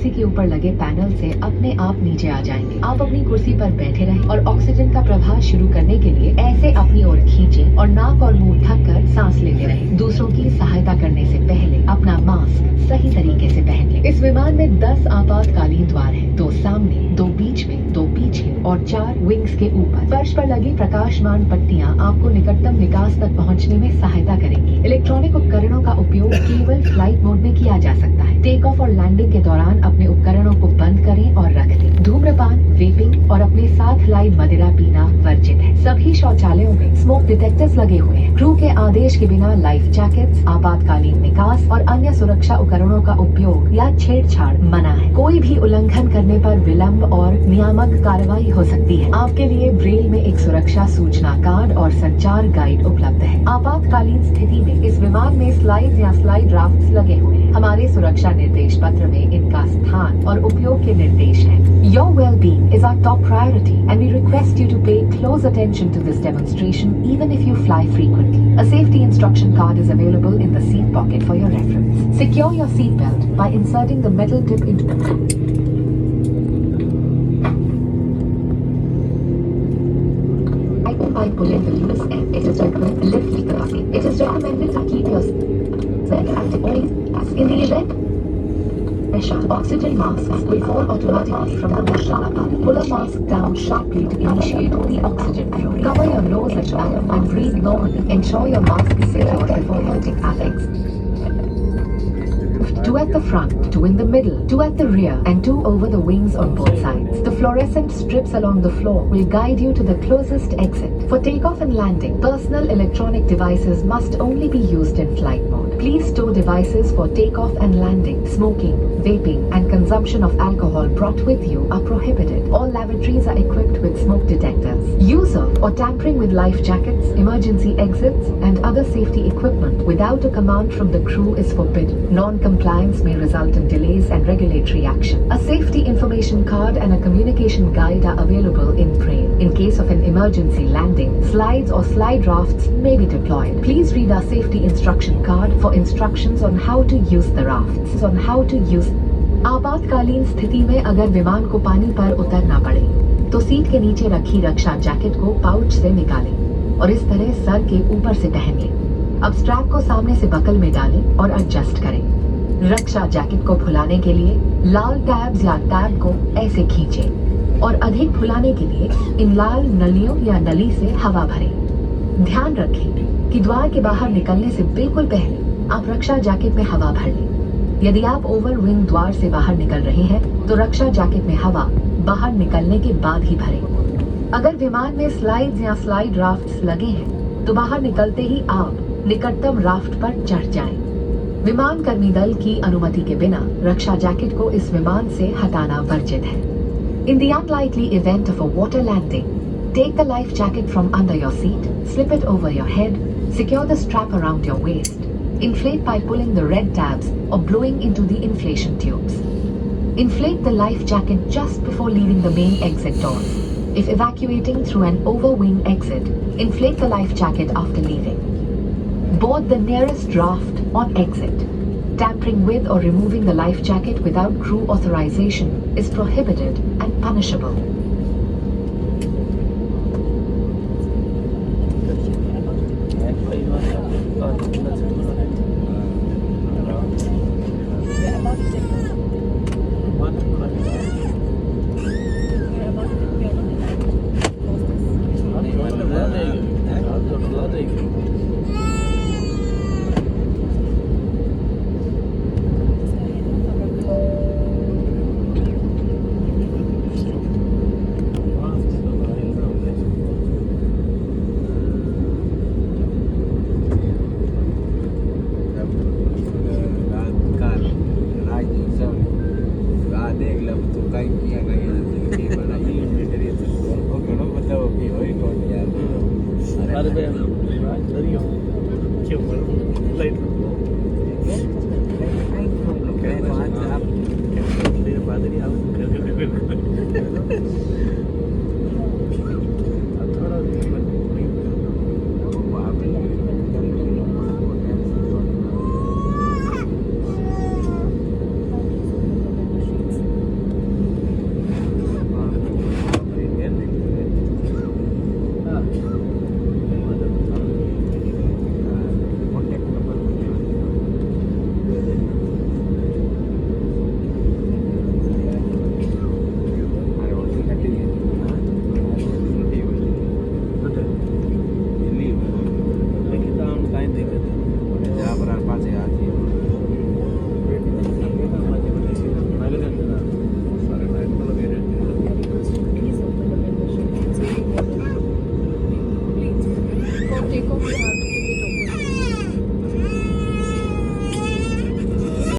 कुर्सी के ऊपर लगे पैनल से अपने आप नीचे आ जाएंगे। आप अपनी कुर्सी पर बैठे रहें और ऑक्सीजन का प्रवाह शुरू करने के लिए ऐसे अपनी ओर खींचें और नाक और मुंह ढककर सांस लेते रहें। दूसरों की सहायता करने से पहले अपना मास्क सही तरीके से पहन लें। इस विमान में 10 आपातकालीन द्वार हैं, 2 सामने, 2 बीच में, 2 पीछे और 4 विंग्स के ऊपर। फर्श पर लगी प्रकाशमान पट्टियां आपको निकटतम निकास तक पहुंचने में सहायता करेंगी। इलेक्ट्रॉनिक उपकरणों का उपयोग केवल फ्लाइट मोड में किया जा सकता है। टेक ऑफ और लैंडिंग के दौरान अपने उपकरणों को बंद करें और रख दें। धूम्रपान, वेपिंग और अपने साथ लाई मदिरा पीना वर्जित है। सभी शौचालयों में स्मोक डिटेक्टर्स लगे हुए हैं। क्रू के आदेश के बिना लाइफ जैकेट्स, आपातकालीन निकास और अन्य सुरक्षा उपकरणों का उपयोग या छेड़छाड़ मना है। कोई भी उल्लंघन करने पर विलंब और नियामक कार्रवाई हो सकती है। आपके लिए ब्रेल में एक सुरक्षा सूचना कार्ड और संचार गाइड उपलब्ध है। आपातकालीन स्थिति में इस विमान में स्लाइड्स या स्लाइड राफ्ट्स लगे हुए हैं। हमारे सुरक्षा निर्देश पत्र में इनका स्थान और उपयोग के निर्देश हैं। Your well-being is our top priority and we request you to pay close attention to this demonstration even if you fly frequently. A safety instruction card is available in the seat pocket for your reference. Secure your seat belt by inserting the metal tip into the by pulling the loose end. It is recommended lift the seat. It is recommended to keep your seat active always in the event pressure. Oxygen masks will fall automatically from the machine. Pull a mask down sharply to initiate the oxygen flow. Cover your nose and mouth and breathe normally. Ensure your mask is secured before hitting Alex. 2 at the front, 2 in the middle, 2 at the rear, and 2 over the wings on both sides. The fluorescent strips along the floor will guide you to the closest exit. For takeoff and landing, personal electronic devices must only be used in flight mode. Please store devices for takeoff and landing. Smoking, vaping, and consumption of alcohol brought with you are prohibited. All lavatories are equipped with smoke detectors. Use of or tampering with life jackets, emergency exits, and other safety equipment without a command from the crew is forbidden. Non-compliance may result in delays and regulatory action. A safety information card and a communication guide are available in Braille. In case of an emergency landing, slides or slide rafts may be deployed. Please read our safety instruction card for instructions on how to use the rafts. On how to use. आपातकालीन स्थिति में अगर विमान को पानी पर उतरना पड़े तो सीट के नीचे रखी रक्षा जैकेट को पाउच से निकालें और इस तरह सर के ऊपर से पहन लें। अब स्ट्रैप को सामने से बकल में डालें और एडजस्ट करें। रक्षा जैकेट को फुलाने के लिए लाल टैब्स या टैब को ऐसे खींचें और अधिक फुलाने के लिए इन लाल नलियों या नली से हवा भरें। ध्यान रखें कि द्वार के बाहर निकलने से बिल्कुल पहले आप रक्षा जैकेट में हवा भर लें। यदि आप ओवर विंग द्वार से बाहर निकल रहे हैं तो रक्षा जैकेट में हवा बाहर निकलने के बाद ही भरें। अगर विमान में स्लाइड्स या स्लाइड राफ्ट्स लगे हैं तो बाहर निकलते ही आप निकटतम राफ्ट पर चढ़ जाएं। विमान कर्मी दल की अनुमति के बिना रक्षा जैकेट को इस विमान से हटाना वर्जित है। In the unlikely event of a water landing, take the life jacket from under your seat, slip it over your head, secure the strap around your waist, inflate by pulling the red tabs or blowing into the inflation tubes. Inflate the life jacket just before leaving the main exit doors. If evacuating through an overwing exit, inflate the life jacket after leaving. Board the nearest draft on exit. Tampering with or removing the life jacket without crew authorization is prohibited and punishable. देख लो तू कहीं किया